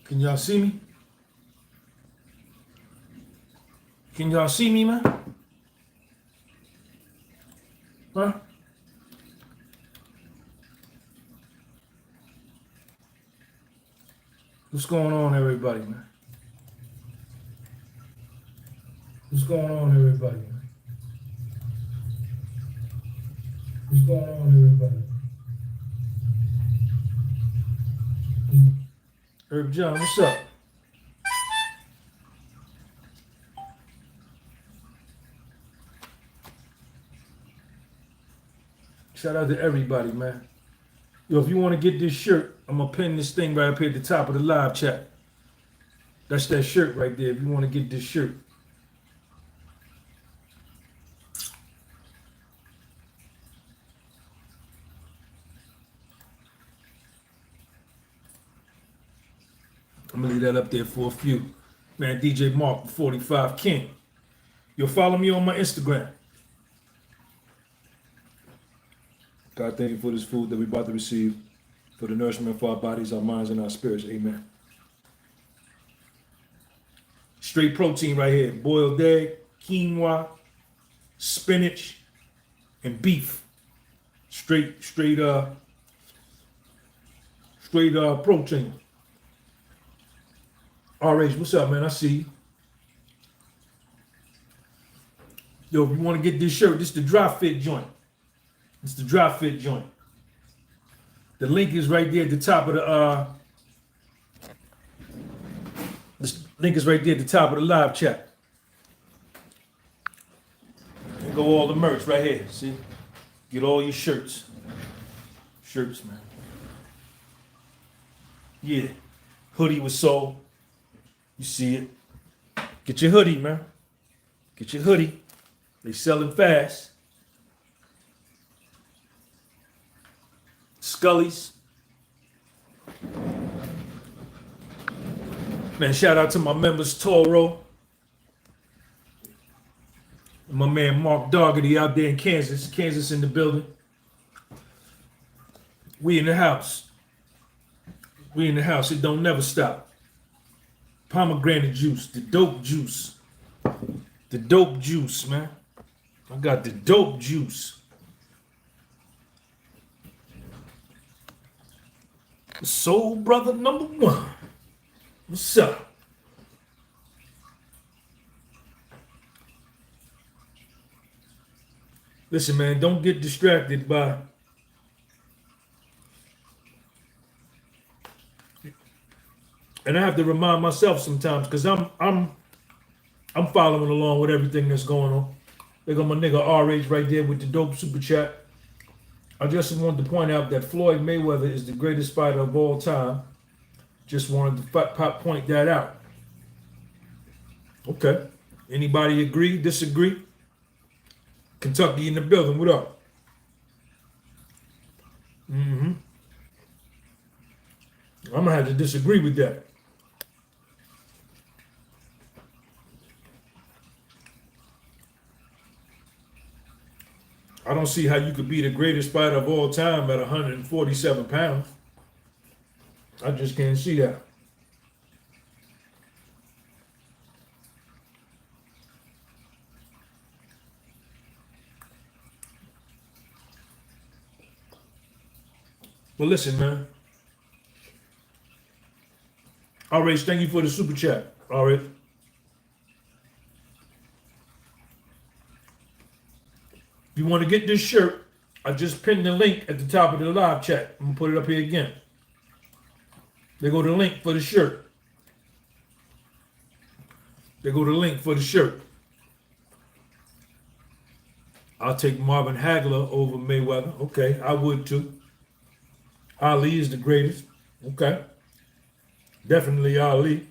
Can y'all see me? Can y'all see me, man? Huh? What's going on, everybody, man? What's going on, everybody, man? What's going on, everybody? Herb John, what's up? Shout out to everybody, man. Yo, if you want to get this shirt, I'm going to pin this thing right up here at the top of the live chat. That's that shirt right there if you want to get this shirt. I'm going to leave that up there for a few. Man, DJ Mark, 45 King. You'll follow me on my Instagram. God, thank you for this food that we're about to receive, for the nourishment for our bodies, our minds, and our spirits. Amen. Straight protein right here. Boiled egg, quinoa, spinach, and beef. Straight protein. RH, what's up, man? I see you. Yo, if you want to get this shirt, this is the dry fit joint. It's the dry fit joint. The link is right there at the top of the link is right there at the top of the live chat. And go all the merch right here. See? Get all your shirts. Shirts, man. Yeah. Hoodie was sold. You see it. Get your hoodie, man. Get your hoodie. They selling fast. Scully's. Man, shout out to my members, Toro. And my man Mark Dougherty out there in Kansas. Kansas in the building. We in the house. We in the house. It don't never stop. Pomegranate juice. The dope juice. The dope juice, man. I got the dope juice. Soul brother number one. What's up? Listen, man, don't get distracted by and I have to remind myself sometimes because I'm following along with everything that's going on. They got my nigga RH right there with the dope super chat. I just wanted to point out that Floyd Mayweather is the greatest fighter of all time. Just wanted to point that out. Okay. Anybody agree, disagree? Kentucky in the building, what up? I'm gonna have to disagree with that. I don't see how you could be the greatest fighter of all time at 147 pounds. I just can't see that. Well, listen, man. RH, thank you for the super chat. RH. If you want to get this shirt, I just pinned the link at the top of the live chat. I'm going to put it up here again. There go the link for the shirt. There go the link for the shirt. I'll take Marvin Hagler over Mayweather. Okay, I would too. Ali is the greatest. Okay. Definitely Ali.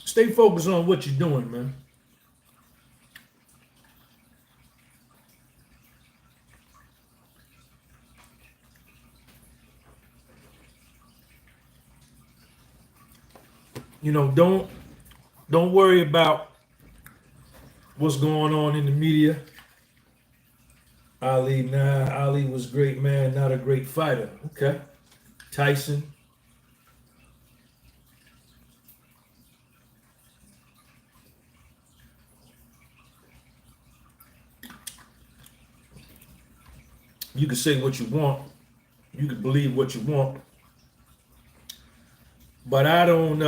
Stay focused on what you're doing, man. You know, don't worry about what's going on in the media. Ali, nah, Ali was great, man, not a great fighter. Okay. Tyson. You can say what you want. You can believe what you want. But I don't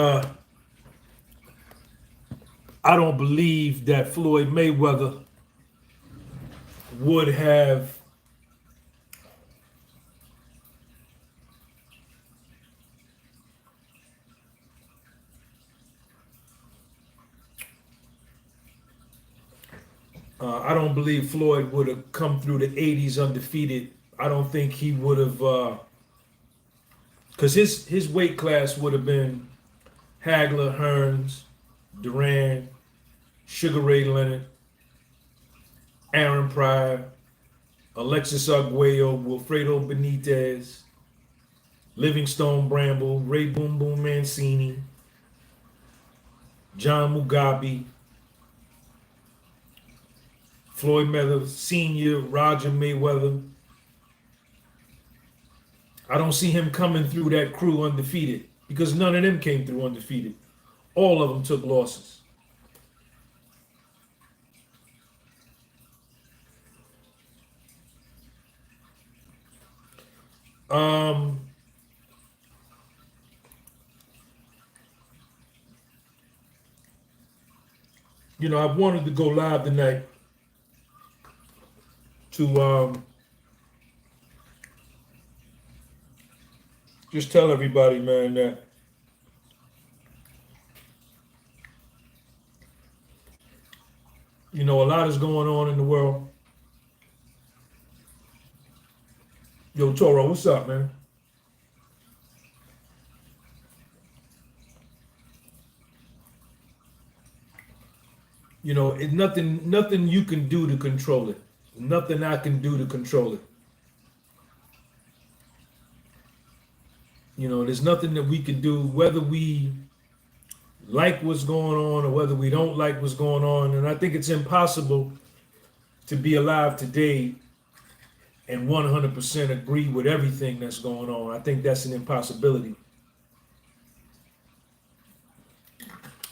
believe that Floyd Mayweather would have I don't believe Floyd would have come through the 80s undefeated. I don't think he would have because his weight class would have been Hagler, Hearns, Duran, Sugar Ray Leonard, Aaron Pryor, Alexis Arguello, Wilfredo Benitez, Livingstone Bramble, Ray Boom Boom Mancini, John Mugabe, Floyd Mayweather Sr., Roger Mayweather. I don't see him coming through that crew undefeated because none of them came through undefeated. All of them took losses. You know, I wanted to go live tonight to just tell everybody, man, that you know, a lot is going on in the world. Yo, Toro, what's up, man? You know, it nothing you can do to control it. Nothing I can do to control it. You know, there's nothing that we can do, whether we like what's going on or whether we don't like what's going on. And I think it's impossible to be alive today and 100% agree with everything that's going on. I think that's an impossibility.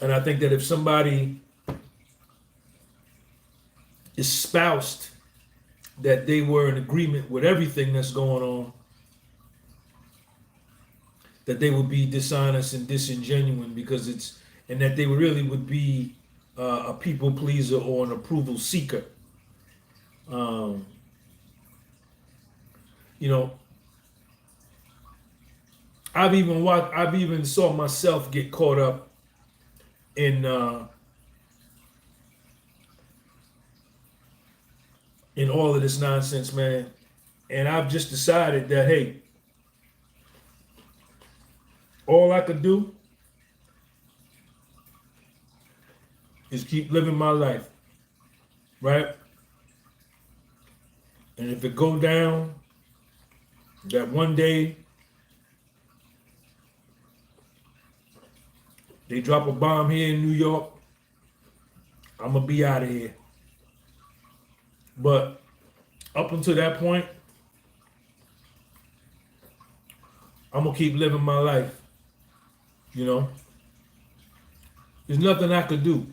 And I think that if somebody espoused that they were in agreement with everything that's going on, that they would be dishonest and disingenuous because it's, and that they really would be a people pleaser or an approval seeker. You know, I've even saw myself get caught up in all of this nonsense, man. And I've just decided that, hey, all I could do is keep living my life, right? And if it go down, that one day they drop a bomb here in New York, I'm gonna be out of here. But up until that point, I'm gonna keep living my life. You know, there's nothing I could do.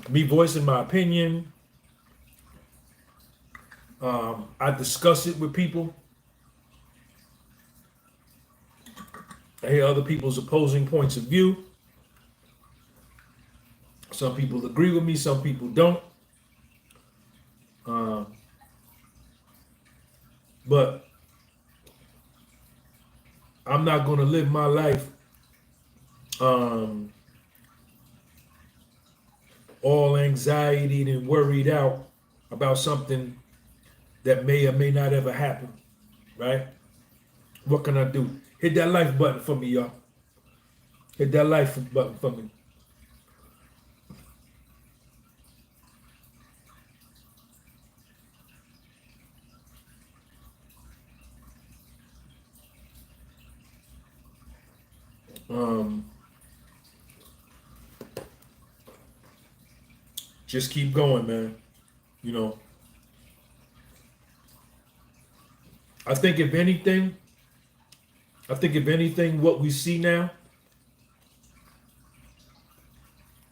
Me voicing my opinion, I discuss it with people. I hear other people's opposing points of view. Some people agree with me, some people don't. But I'm not going to live my life all anxiety and worried out about something that may or may not ever happen, right? What can I do? Hit that like button for me, y'all. Hit that like button for me. Just keep going, man. You know, I think if anything, what we see now,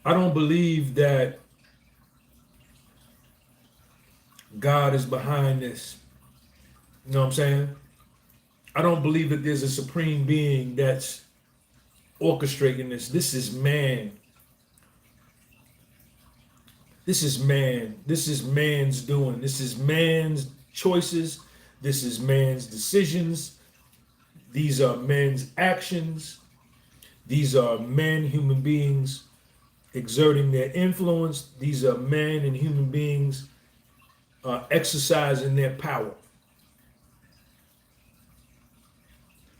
I don't believe that God is behind this. You know what I'm saying? I don't believe that there's a supreme being that's orchestrating this. This is man. This is man. This is man's doing. This is man's choices. This is man's decisions. These are men's actions. These are men, human beings, exerting their influence. These are men and human beings exercising their power.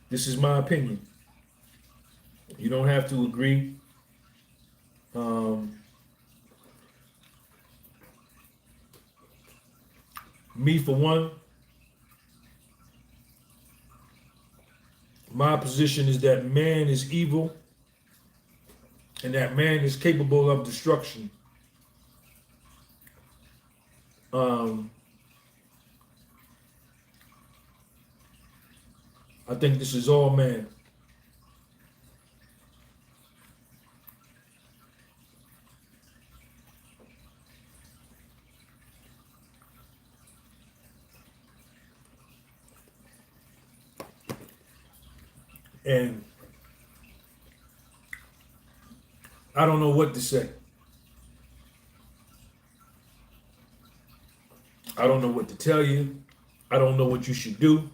This is my opinion. You don't have to agree. Me, for one, my position is that man is evil and that man is capable of destruction. I think this is all man. And I don't know what to say. I don't know what to tell you. I don't know what you should do.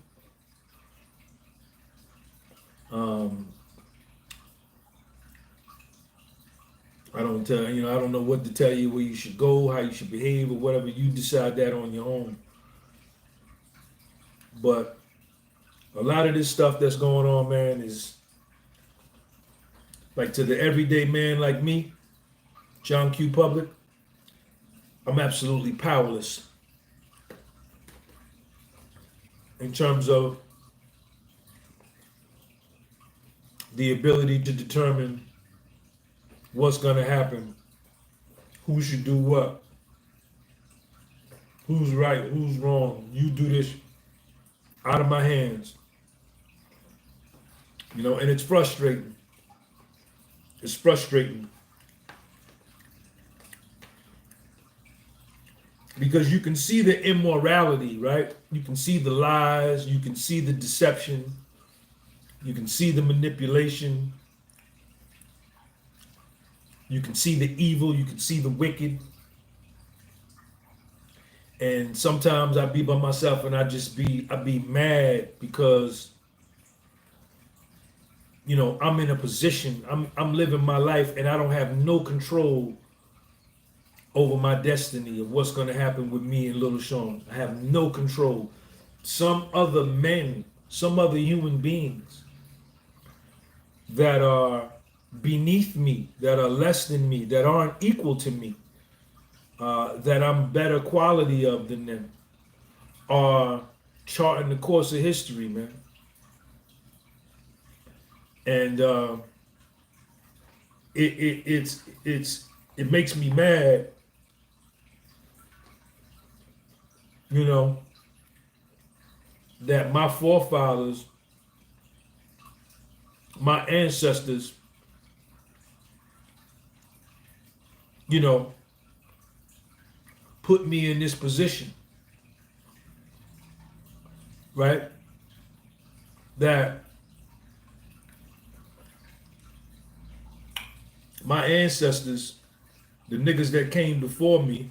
I don't know what to tell you, where you should go, how you should behave, or whatever. You decide that on your own. But a lot of this stuff that's going on, man, is like, to the everyday man like me, John Q. Public, I'm absolutely powerless in terms of the ability to determine what's going to happen, who should do what, who's right, who's wrong. You do this, out of my hands. And it's frustrating. It's frustrating. Because you can see the immorality, right? You can see the lies, you can see the deception, you can see the manipulation, you can see the evil, you can see the wicked. And sometimes I be by myself and I be mad because I'm in a position, I'm living my life and I don't have no control over my destiny of what's going to happen with me and Little Sean. I have no control. Some other men, some other human beings that are beneath me, that are less than me, that aren't equal to me, that I'm better quality of than them, are charting the course of history, man. And it makes me mad, that my forefathers, my ancestors, put me in this position, right? That my ancestors, the niggas that came before me,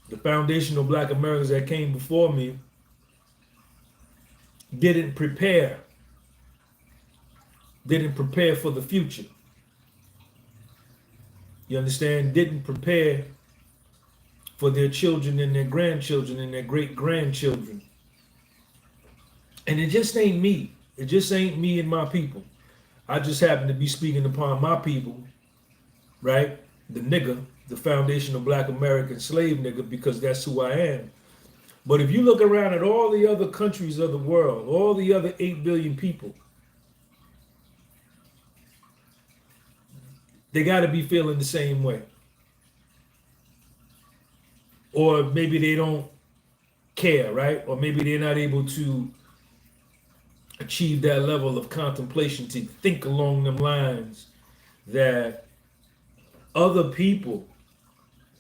the foundational Black Americans that came before me, didn't prepare for the future. You understand? Didn't prepare for their children and their grandchildren and their great-grandchildren. And it just ain't me. It just ain't me and my people. I just happen to be speaking upon my people, right? The nigga, the foundational Black American slave nigga, because that's who I am. But if you look around at all the other countries of the world, all the other 8 billion people, they got to be feeling the same way. Or maybe they don't care, right? Or maybe they're not able to achieve that level of contemplation to think along them lines that other people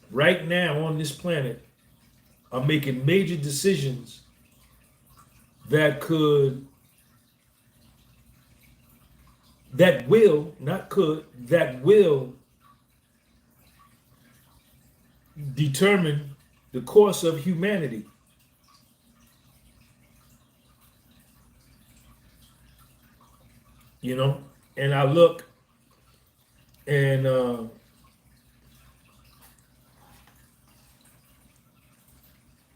right now on this planet are making major decisions that could, that will, not could, that will determine the course of humanity. You know, and I look and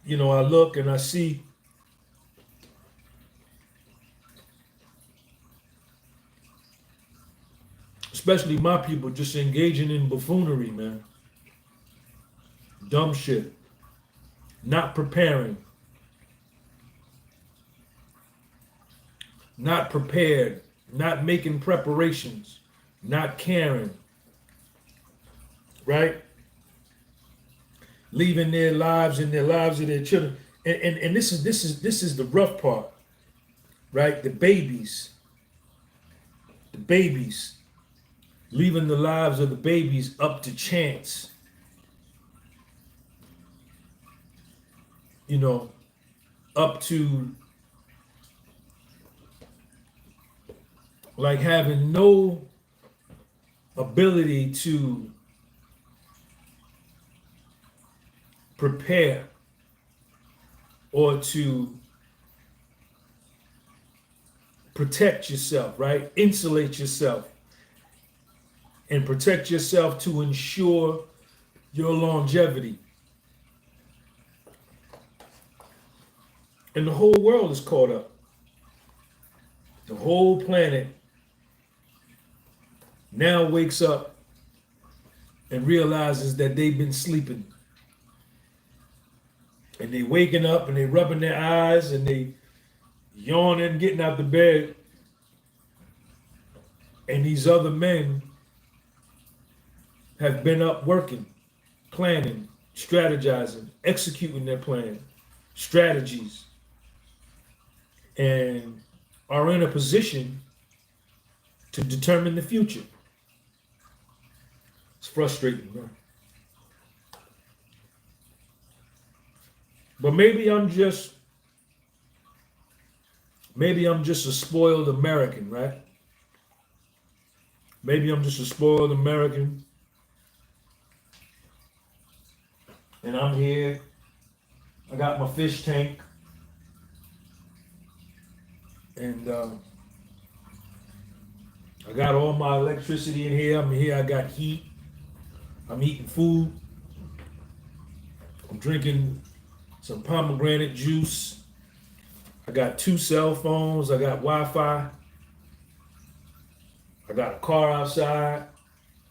you know, I look and I see especially my people just engaging in buffoonery, man. Dumb shit. Not preparing. Not prepared. Not making preparations. Not caring. Right? Leaving their lives and their lives of their children. And this is the rough part. Right? The babies. The babies. Leaving the lives of the babies up to chance. You know, up to like having no ability to prepare or to protect yourself, right? Insulate yourself and protect yourself to ensure your longevity. And the whole world is caught up. The whole planet now wakes up and realizes that they've been sleeping. And they waking up and they rubbing their eyes and they yawning, getting out the bed. And these other men have been up working, planning, strategizing, executing their plan, strategies, and are in a position to determine the future. It's frustrating, man. But maybe I'm just a spoiled American, right? Maybe I'm just a spoiled American. And I'm here. I got my fish tank. And I got all my electricity in here. I'm here. I got heat. I'm eating food. I'm drinking some pomegranate juice. I got 2 cell phones. I got Wi-Fi. I got a car outside.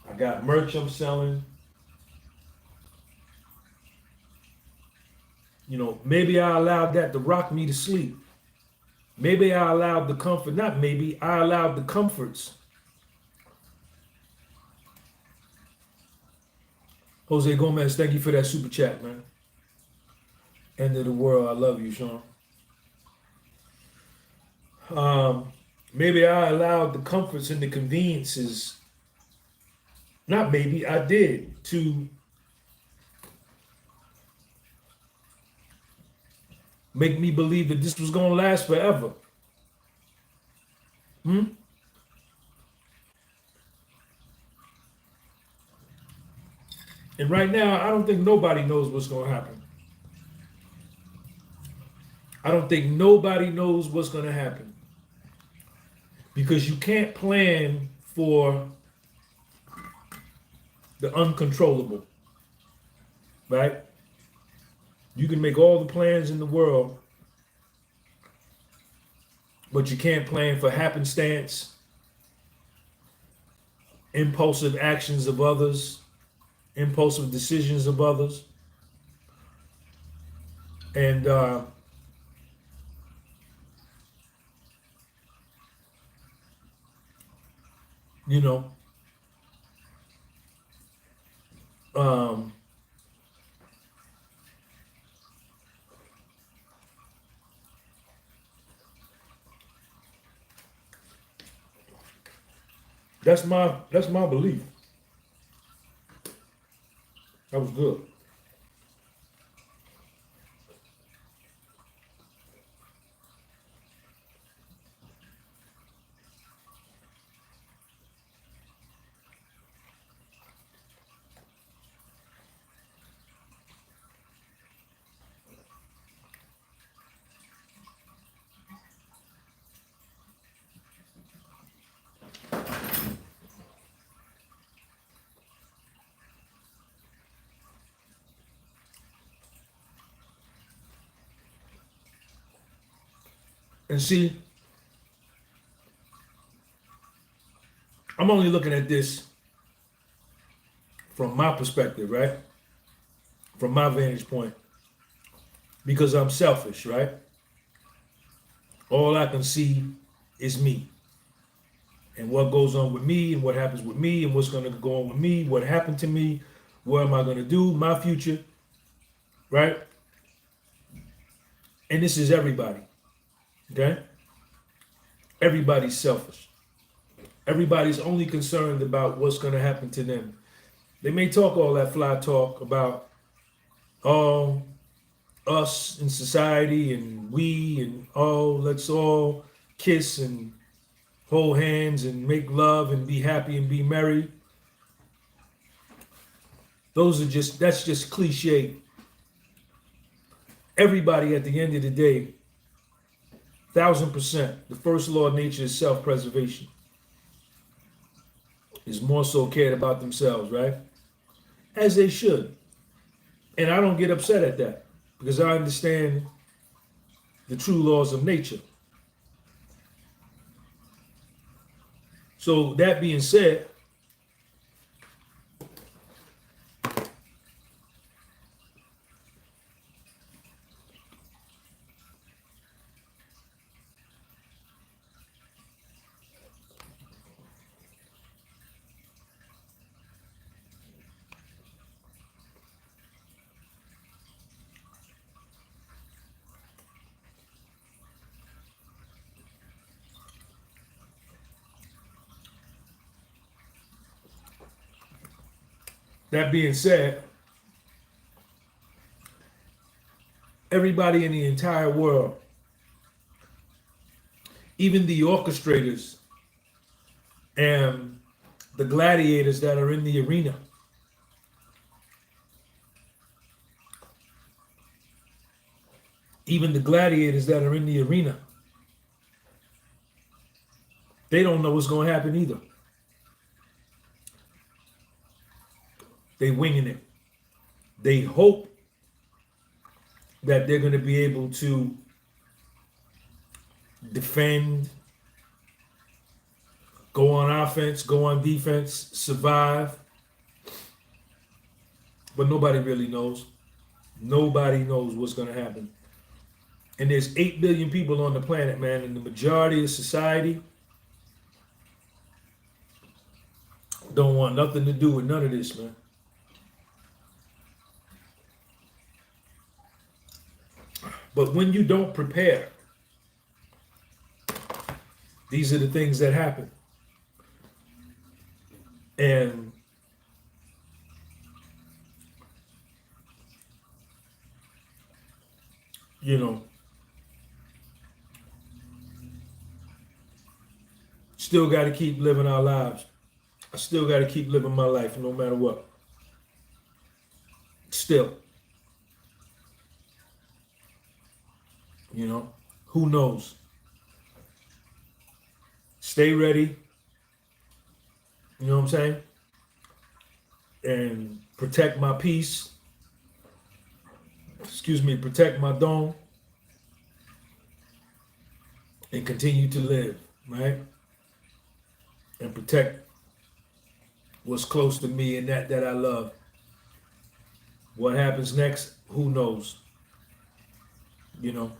I got merch I'm selling. You know, maybe I allowed that to rock me to sleep. Maybe I allowed the comfort, not maybe, I allowed the comforts. Jose Gomez, thank you for that super chat, man. End of the world, I love you, Sean. Maybe I allowed the comforts and the conveniences, not maybe, I did, to make me believe that this was going to last forever. And right now, I don't think nobody knows what's going to happen. I don't think nobody knows what's going to happen. Because you can't plan for the uncontrollable, right? You can make all the plans in the world, but you can't plan for happenstance, impulsive actions of others, impulsive decisions of others. And you know, That's my belief. That was good. And see, I'm only looking at this from my perspective, right? From my vantage point, because I'm selfish, right? All I can see is me and what goes on with me and what happens with me and what's going to go on with me, what happened to me, what am I going to do, my future, right? And this is everybody, okay? Everybody's selfish. Everybody's only concerned about what's going to happen to them. They may talk all that fly talk about us in society and we and let's all kiss and hold hands and make love and be happy and be merry. That's just cliche. Everybody at the end of the day, 1000%, the first law of nature is self-preservation. Is more so cared about themselves, right? As they should. And I don't get upset at that because I understand the true laws of nature. So that being said, everybody in the entire world, even the orchestrators and the gladiators that are in the arena, even the gladiators that are in the arena, they don't know what's going to happen either. They winging it. They hope that they're going to be able to defend, go on offense, go on defense, survive. But nobody really knows. Nobody knows what's going to happen. And there's 8 billion people on the planet, man, and the majority of society don't want nothing to do with none of this, man. But when you don't prepare, these are the things that happen. And you know, still got to keep living our lives. I still got to keep living my life no matter what. Still. You know, who knows? Stay ready. You know what I'm saying? And protect my peace. Protect my dome. And continue to live, right? And protect what's close to me and that I love. What happens next? Who knows? You know?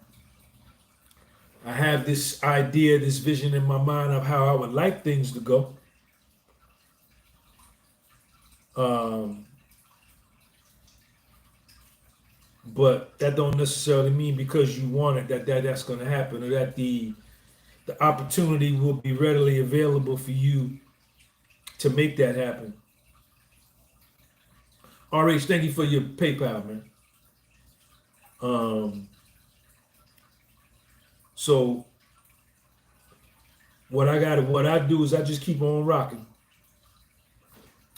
I have this idea, this vision in my mind of how I would like things to go. But that don't necessarily mean because you want it that's going to happen, or that the opportunity will be readily available for you to make that happen. RH, thank you for your PayPal, man. So what I do is I just keep on rocking.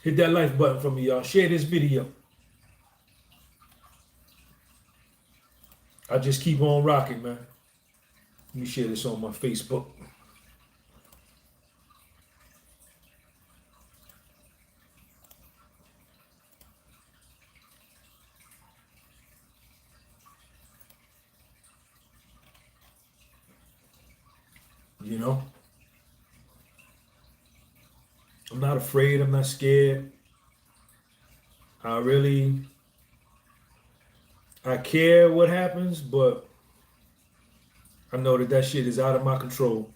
Hit that like button for me, y'all. Share this video. I just keep on rocking, man. Let me share this on my Facebook. You know, I'm not afraid. I'm not scared. I care what happens, but I know that shit is out of my control.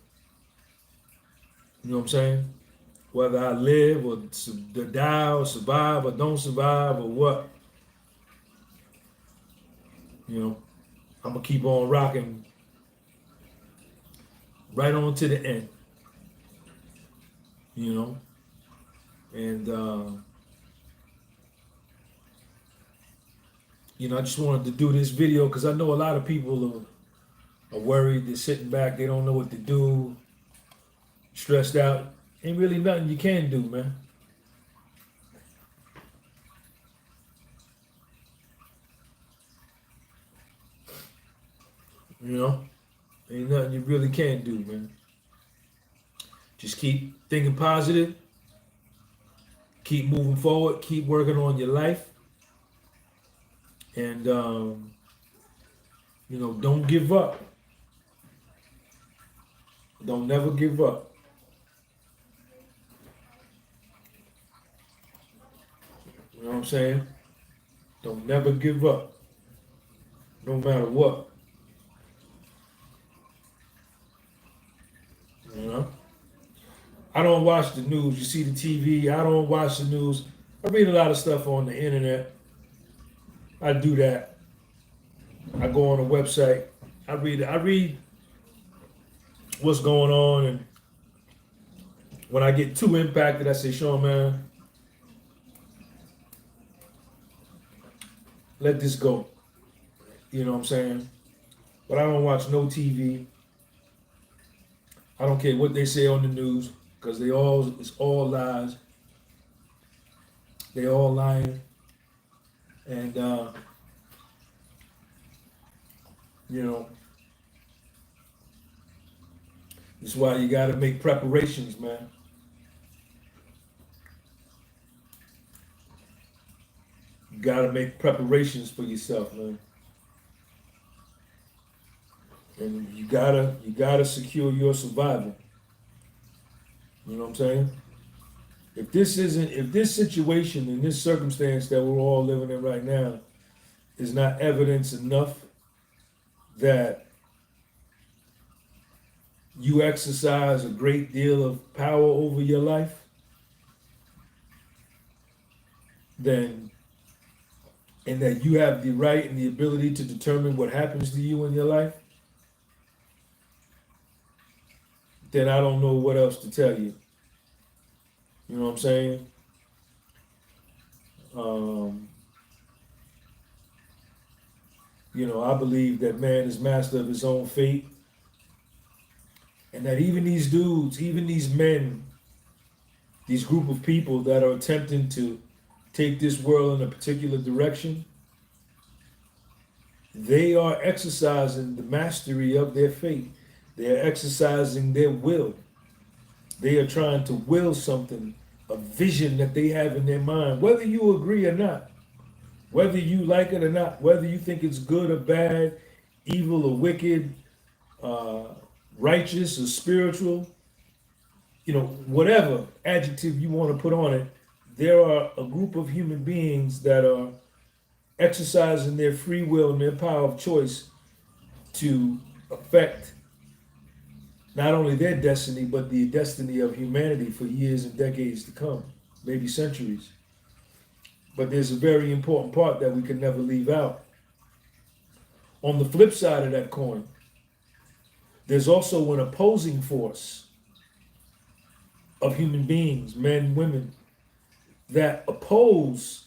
You know what I'm saying? Whether I live or die or survive or don't survive or what, you know, I'm gonna keep on rocking right on to the end. You know, and you know, I just wanted to do this video because I know a lot of people are worried. They're sitting back. They don't know what to do. Stressed out. Ain't really nothing you can do, man. You know, ain't nothing you really can do, man. Just keep thinking positive. Keep moving forward. Keep working on your life. And, you know, don't give up. Don't never give up. You know what I'm saying? Don't never give up. No matter what. You know? I don't watch the news. You see the TV. I don't watch the news. I read a lot of stuff on the internet. I do that. I go on a website. I read what's going on, and when I get too impacted, I say, Sean, man, let this go. You know what I'm saying? But I don't watch no TV. I don't care what they say on the news, because it's all lies. They all lying. And you know, that's why you got to make preparations, man. You got to make preparations for yourself, man. And you gotta secure your survival. You know what I'm saying? If this situation and this circumstance that we're all living in right now is not evidence enough that you exercise a great deal of power over your life, then, and that you have the right and the ability to determine what happens to you in your life, then I don't know what else to tell you. You know what I'm saying? You know, I believe that man is master of his own fate. And that even these dudes, even these men, these group of people that are attempting to take this world in a particular direction, they are exercising the mastery of their fate. They are exercising their will. They are trying to will something, a vision that they have in their mind, whether you agree or not, whether you like it or not, whether you think it's good or bad, evil or wicked, righteous or spiritual, you know, whatever adjective you want to put on it, there are a group of human beings that are exercising their free will and their power of choice to affect not only their destiny, but the destiny of humanity for years and decades to come, maybe centuries. But there's a very important part that we can never leave out. On the flip side of that coin, there's also an opposing force of human beings, men, women, that oppose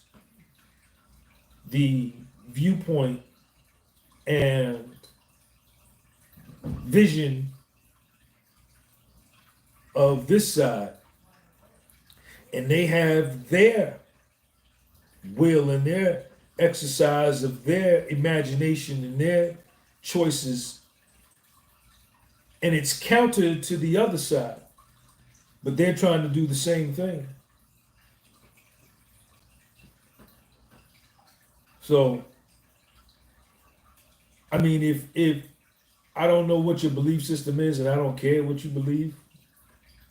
the viewpoint and vision of this side, and they have their will and their exercise of their imagination and their choices, and it's counter to the other side, but they're trying to do the same thing. So, I mean, if I don't know what your belief system is, and I don't care what you believe,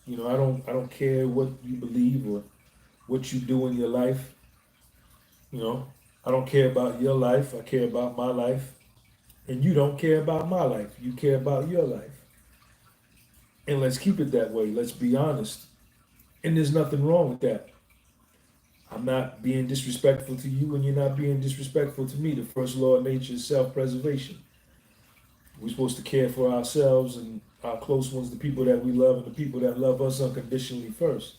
you know, I don't care what you believe or what you do in your life. You know, I don't care about your life. I care about my life. And you don't care about my life. You care about your life. And let's keep it that way. Let's be honest. And there's nothing wrong with that. I'm not being disrespectful to you, and you're not being disrespectful to me. The first law of nature is self-preservation. We're supposed to care for ourselves and our close ones, the people that we love, and the people that love us unconditionally first.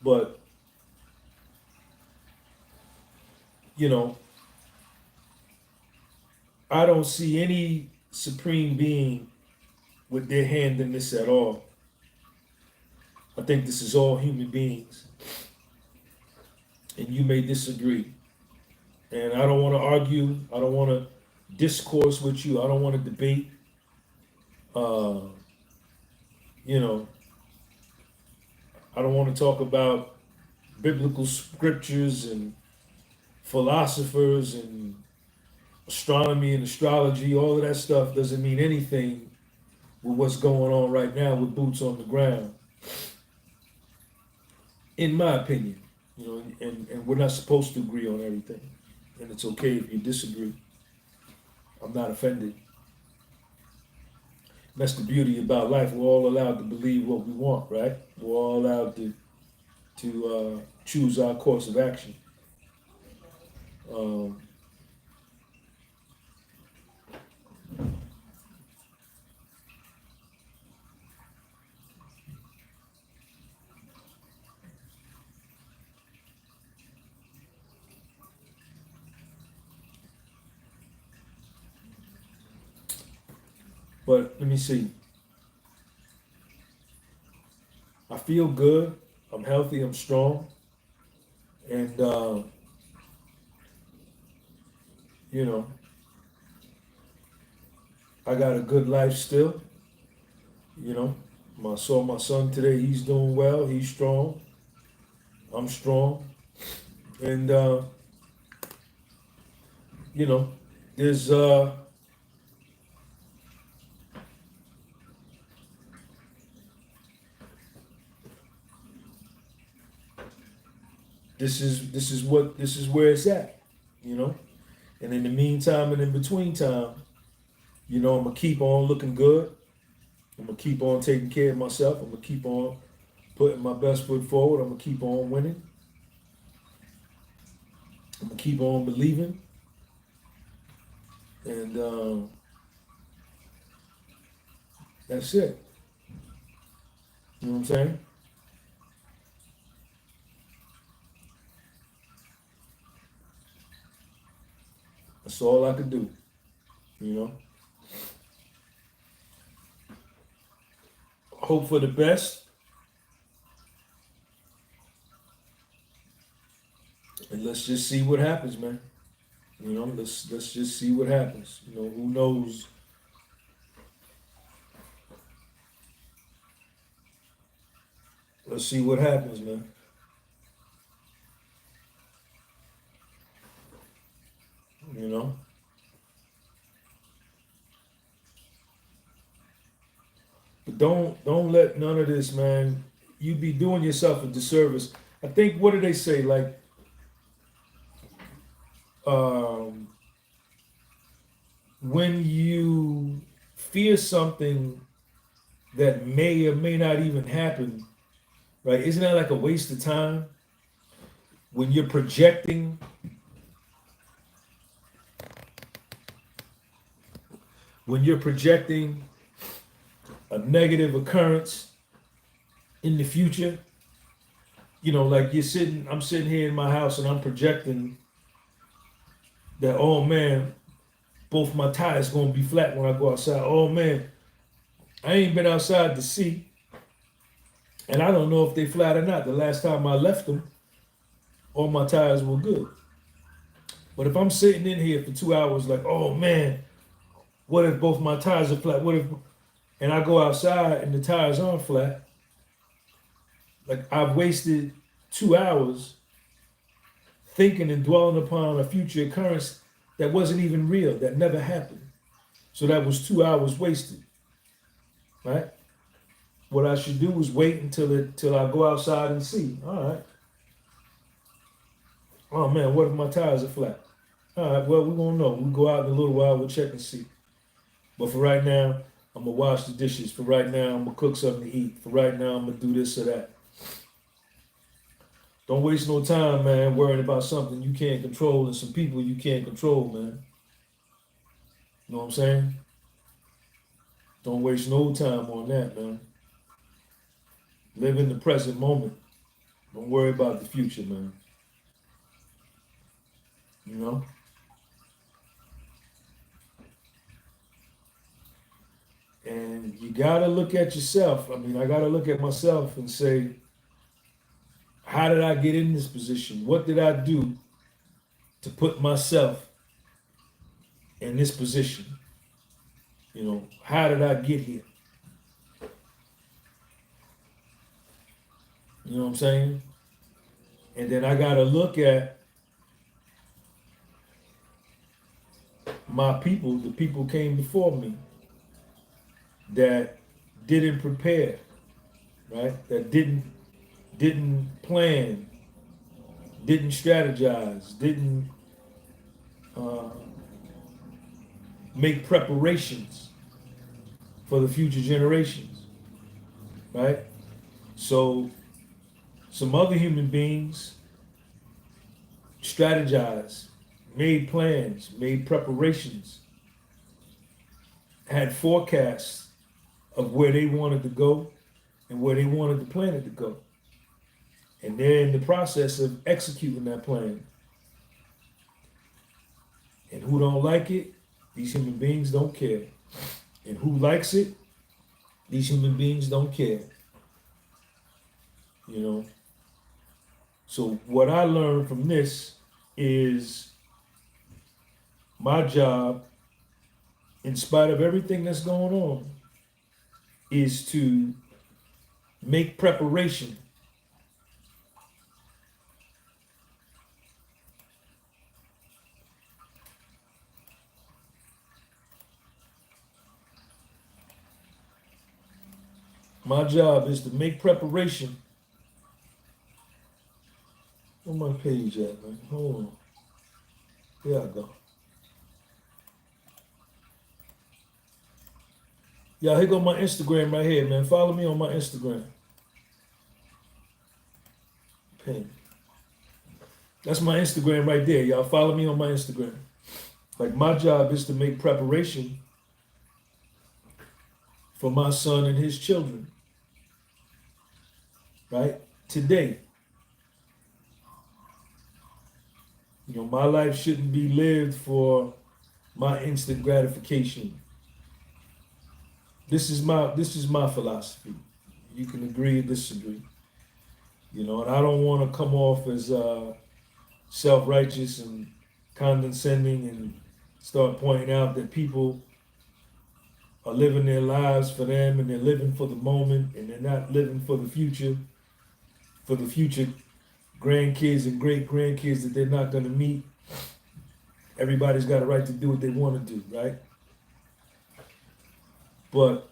But, you know, I don't see any supreme being with their hand in this at all. I think this is all human beings. And you may disagree. And I don't want to argue. I don't want to discourse with you. I don't want to debate. You know, I don't want to talk about biblical scriptures and philosophers and astronomy and astrology. All of that stuff doesn't mean anything with what's going on right now with boots on the ground, in my opinion. You know, and we're not supposed to agree on everything. And it's okay if you disagree. I'm not offended. That's the beauty about life. We're all allowed to believe what we want, right? We're all allowed to choose our course of action. But let me see. I feel good. I'm healthy. I'm strong. And, you know, I got a good life still. You know, I saw my son today. He's doing well. He's strong. I'm strong. And, you know, there's, this is where it's at, you know. And in the meantime and in between time, you know, I'm gonna keep on looking good. I'm gonna keep on taking care of myself. I'm gonna keep on putting my best foot forward. I'm gonna keep on winning. I'm gonna keep on believing. And that's it. You know what I'm saying? That's all I could do, you know. Hope for the best. And let's just see what happens, man. You know, let's just see what happens. You know, who knows? Let's see what happens, man. You know? But don't let none of this, man. You be doing yourself a disservice. I think, what do they say? Like, when you fear something that may or may not even happen, right? Isn't that like a waste of time? When you're projecting when you're projecting a negative occurrence in the future, you know, like I'm sitting here in my house and I'm projecting that, oh man, both my tires gonna be flat when I go outside. Oh man, I ain't been outside to see, and I don't know if they flat or not. The last time I left them, all my tires were good. But if I'm sitting in here for 2 hours, like, oh man, what if both my tires are flat? What if, and I go outside and the tires aren't flat? Like, I've wasted 2 hours thinking and dwelling upon a future occurrence that wasn't even real, that never happened. So that was 2 hours wasted, right? What I should do is wait till I go outside and see. All right. Oh man, what if my tires are flat? All right, well, we won't know. We'll go out in a little while, we'll check and see. But for right now, I'm gonna wash the dishes. For right now, I'm gonna cook something to eat. For right now, I'm gonna do this or that. Don't waste no time, man, worrying about something you can't control and some people you can't control, man. You know what I'm saying? Don't waste no time on that, man. Live in the present moment. Don't worry about the future, man. You know? And you gotta look at yourself. I mean, I gotta look at myself and say, how did I get in this position? What did I do to put myself in this position? You know, how did I get here? You know what I'm saying? And then I gotta look at my people, the people came before me that didn't prepare, right? That didn't plan, didn't strategize, didn't make preparations for the future generations, right? So some other human beings strategized, made plans, made preparations, had forecasts of where they wanted to go and where they wanted the planet to go. And they're in the process of executing that plan. And who don't like it, these human beings don't care. And who likes it, these human beings don't care. You know? So what I learned from this is my job, in spite of everything that's going on, is to make preparation My job is to make preparation. Where my page at, man? Hold on. There I go. Yeah, here go my Instagram right here, man. Follow me on my Instagram. Pin. That's my Instagram right there. Y'all follow me on my Instagram. Like, my job is to make preparation for my son and his children. Right? Today. You know, my life shouldn't be lived for my instant gratification. This is my philosophy. You can agree or disagree. You know, and I don't want to come off as self-righteous and condescending and start pointing out that people are living their lives for them and they're living for the moment and they're not living for the future grandkids and great-grandkids that they're not going to meet. Everybody's got a right to do what they want to do, right? But,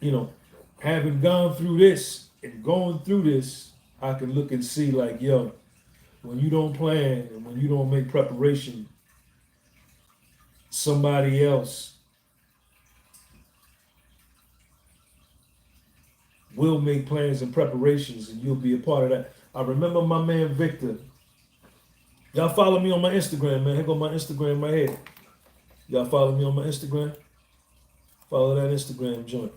you know, having gone through this and going through this, I can look and see like, yo, when you don't plan and when you don't make preparation, somebody else will make plans and preparations and you'll be a part of that. I remember my man Victor. Y'all follow me on my Instagram, man. Here go my Instagram right here. Y'all follow me on my Instagram? Follow that Instagram joint.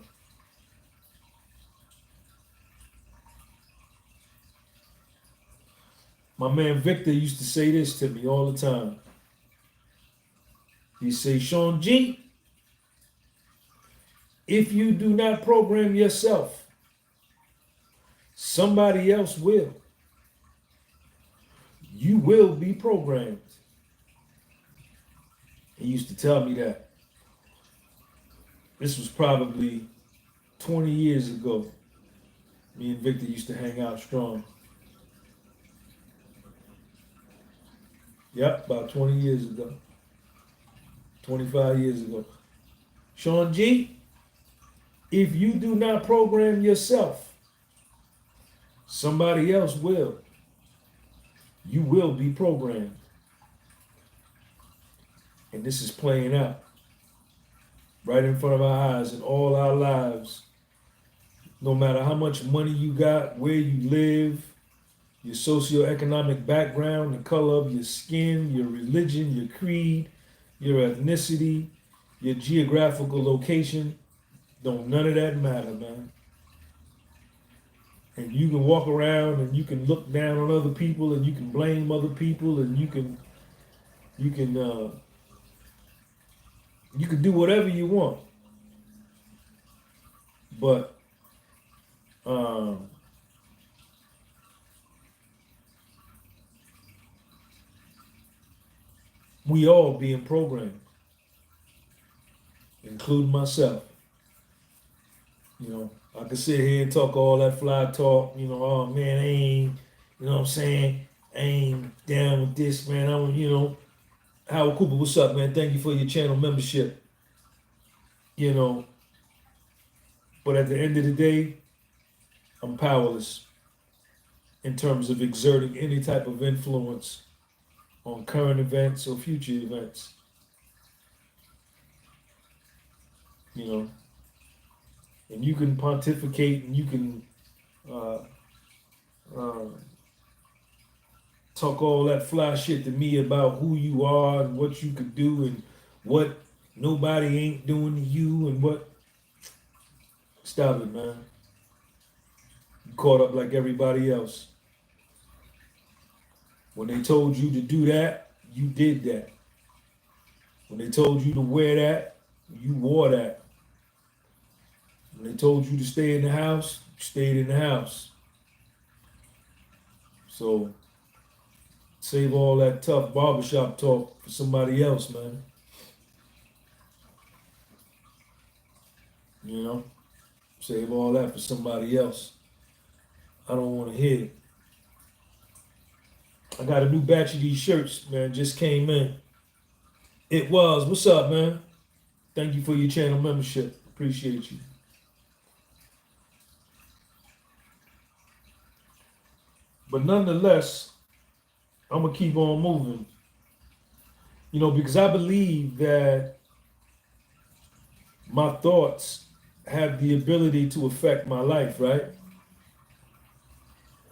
My man Victor used to say this to me all the time. He say, Sean G, if you do not program yourself, somebody else will. You will be programmed. He used to tell me that. This was probably 20 years ago. Me and Victor used to hang out strong. Yep, about 20 years ago. 25 years ago. Sean G, if you do not program yourself, somebody else will. You will be programmed. And this is playing out right in front of our eyes in all our lives. No matter how much money you got, where you live, your socioeconomic background, the color of your skin, your religion, your creed, your ethnicity, your geographical location, don't none of that matter, man. And you can walk around and you can look down on other people and you can blame other people and you can do whatever you want. But we all being programmed, including myself. You know, I can sit here and talk all that fly talk, you know, oh man, I ain't, you know what I'm saying? I ain't down with this, man. I'm, you know, Howard Cooper, what's up, man? Thank you for your channel membership. You know, but at the end of the day, I'm powerless in terms of exerting any type of influence on current events or future events. You know, and you can pontificate and you can talk all that fly shit to me about who you are and what you could do and what nobody ain't doing to you and what. Stop it, man. You caught up like everybody else. When they told you to do that, you did that. When they told you to wear that, you wore that. When they told you to stay in the house, you stayed in the house. So save all that tough barbershop talk for somebody else, man. You know? Save all that for somebody else. I don't want to hear it. I got a new batch of these shirts, man, just came in. It was. What's up, man? Thank you for your channel membership. Appreciate you. But nonetheless, I'm going to keep on moving. You know, because I believe that my thoughts have the ability to affect my life, right?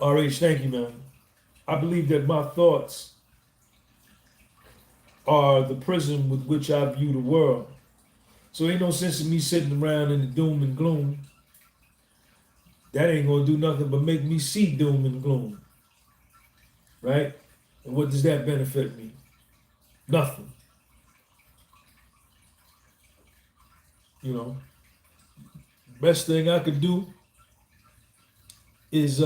RH, thank you, man. I believe that my thoughts are the prism with which I view the world. So ain't no sense in me sitting around in the doom and gloom. That ain't gonna do nothing but make me see doom and gloom. Right? And what does that benefit me? Nothing. You know, best thing I could do is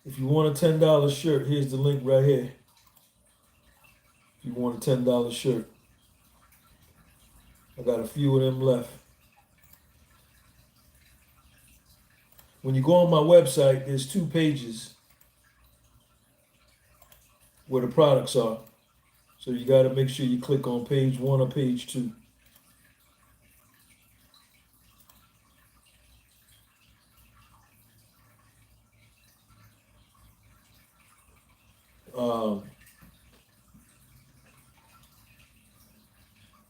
if you want a $10 shirt, here's the link right here. If you want a $10 shirt. I got a few of them left. When you go on my website, there's 2 pages where the products are. So you got to make sure you click on page 1 or page 2.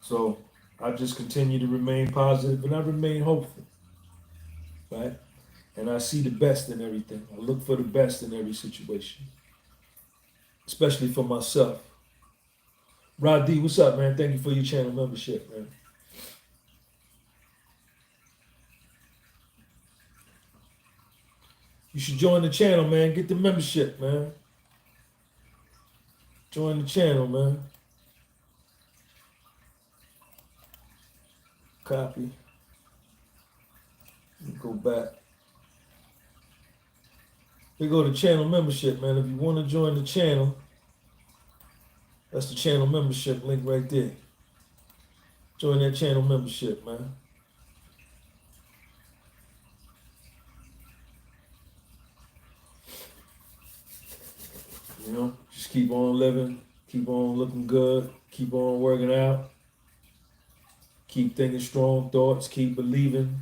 So I just continue to remain positive and I remain hopeful, right? And I see the best in everything. I look for the best in every situation, especially for myself. Rod D, what's up, man? Thank you for your channel membership, man. You should join the channel, man. Get the membership, man. Join the channel, man. Copy. Go back. Here go to channel membership, man. If you want to join the channel, that's the channel membership link right there. Join that channel membership, man. You know, just keep on living, keep on looking good, keep on working out, keep thinking strong thoughts, keep believing.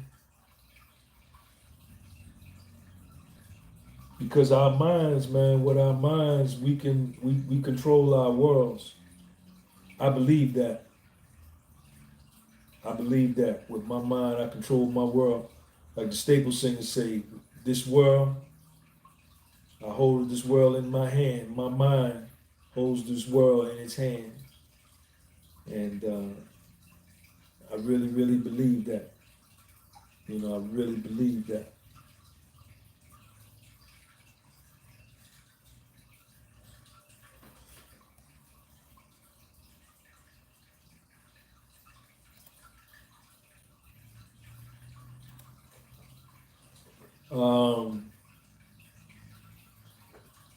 Because our minds, man, with our minds, we control our worlds. I believe that. I believe that. With my mind, I control my world. Like the staple singers say, this world, I hold this world in my hand. My mind holds this world in its hand. And I really, really believe that. You know, I really believe that.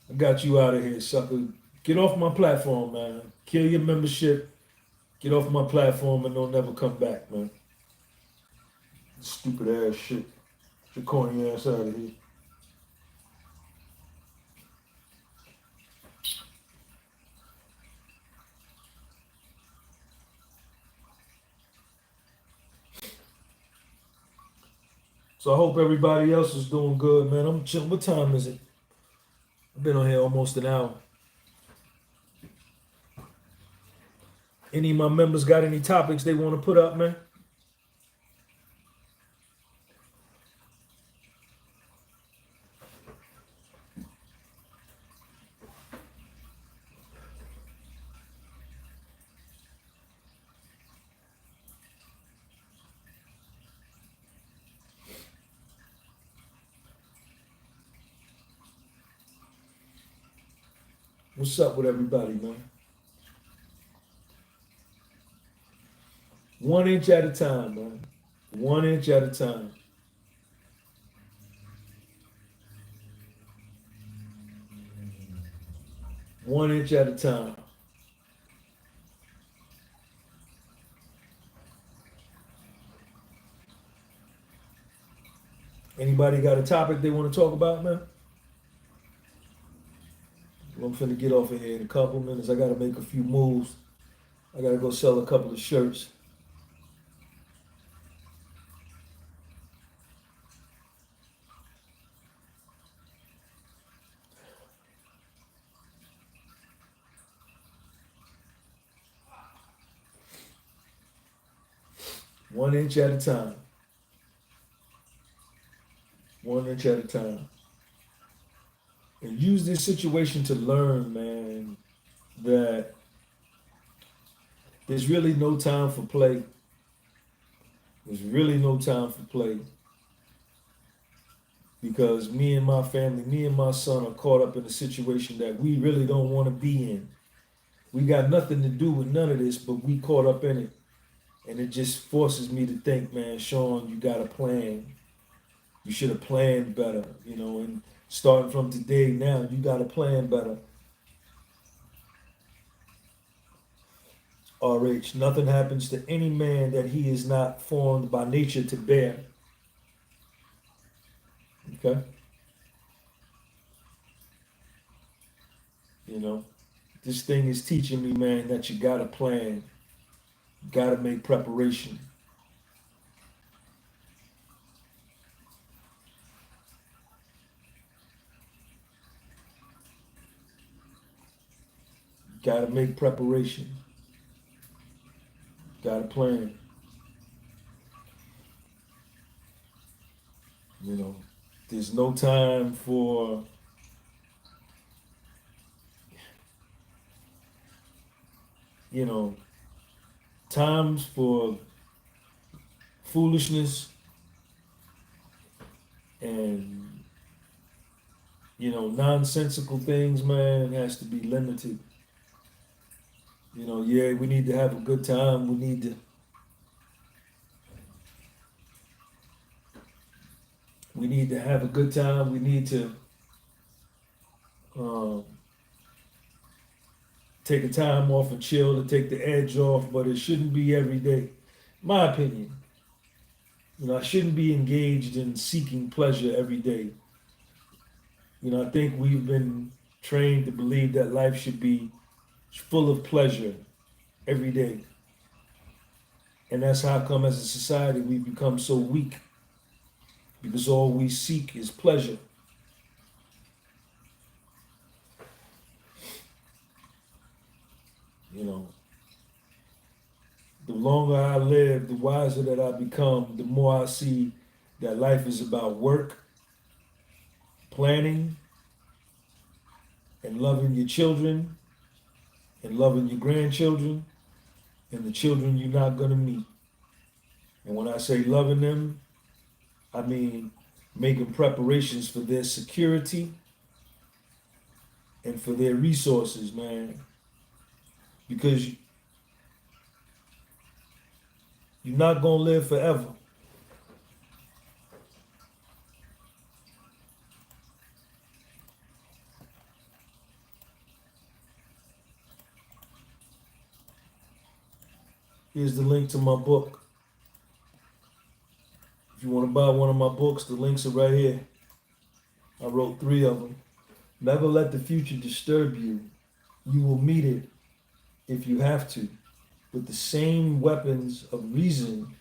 I got you out of here, sucker. Get off my platform, man. Kill your membership. Get off my platform and don't never come back, man. Stupid ass shit. Get your corny ass out of here. So I hope everybody else is doing good, man. I'm chilling. What time is it? I've been on here almost an hour. Any of my members got any topics they want to put up, man? What's up with everybody, man? 1 inch at a time, man. 1 inch at a time. One inch at a time. Anybody got a topic they want to talk about, man? I'm finna get off of here in a couple minutes. I gotta make a few moves. I gotta go sell a couple of shirts. One inch at a time. 1 inch at a time. And use this situation to learn, man, that there's really no time for play. There's really no time for play. Because me and my family, me and my son are caught up in a situation that we really don't want to be in. We got nothing to do with none of this, but we caught up in it. And it just forces me to think, man, Sean, you got a plan. You should have planned better, you know, and starting from today now, you got to plan better. RH, nothing happens to any man that he is not formed by nature to bear. Okay? You know, this thing is teaching me, man, that you got to plan. You got to make preparation. Gotta make preparation. Gotta plan. You know, there's no time for times for foolishness and nonsensical things, man, has to be limited. Yeah, we need to have a good time. We need to have a good time. We need to take a time off and chill to take the edge off, but it shouldn't be every day. My opinion. I shouldn't be engaged in seeking pleasure every day. I think we've been trained to believe that life should be full of pleasure every day. And that's how come as a society we've become so weak, because all we seek is pleasure. The longer I live, the wiser that I become, the more I see that life is about work, planning, and loving your children, and loving your grandchildren, and the children you're not going to meet. And when I say loving them, I mean making preparations for their security and for their resources, man. Because you're not going to live forever. Here's the link to my book. If you want to buy one of my books, the links are right here. I wrote 3 of them. Never let the future disturb you. You will meet it, if you have to, with the same weapons of reason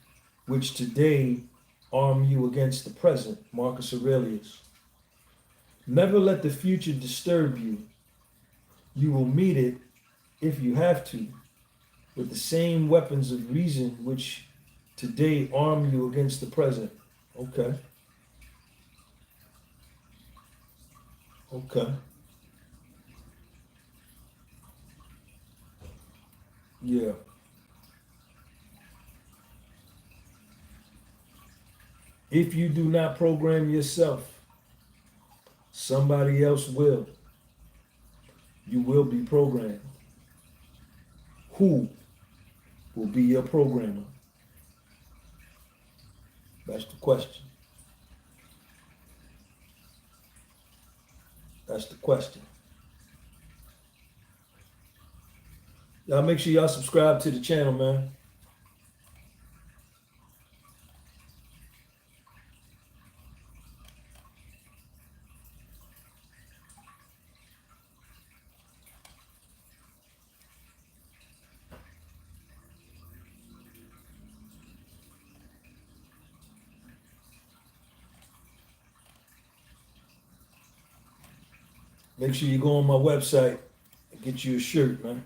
which today arm you against the present. Marcus Aurelius. Never let the future disturb you. You will meet it, if you have to, with the same weapons of reason which today arm you against the present. Okay. Yeah. If you do not program yourself, somebody else will. You will be programmed. Who will be your programmer? That's the question. That's the question. Y'all make sure y'all subscribe to the channel, man. Make sure you go on my website and get you a shirt, man.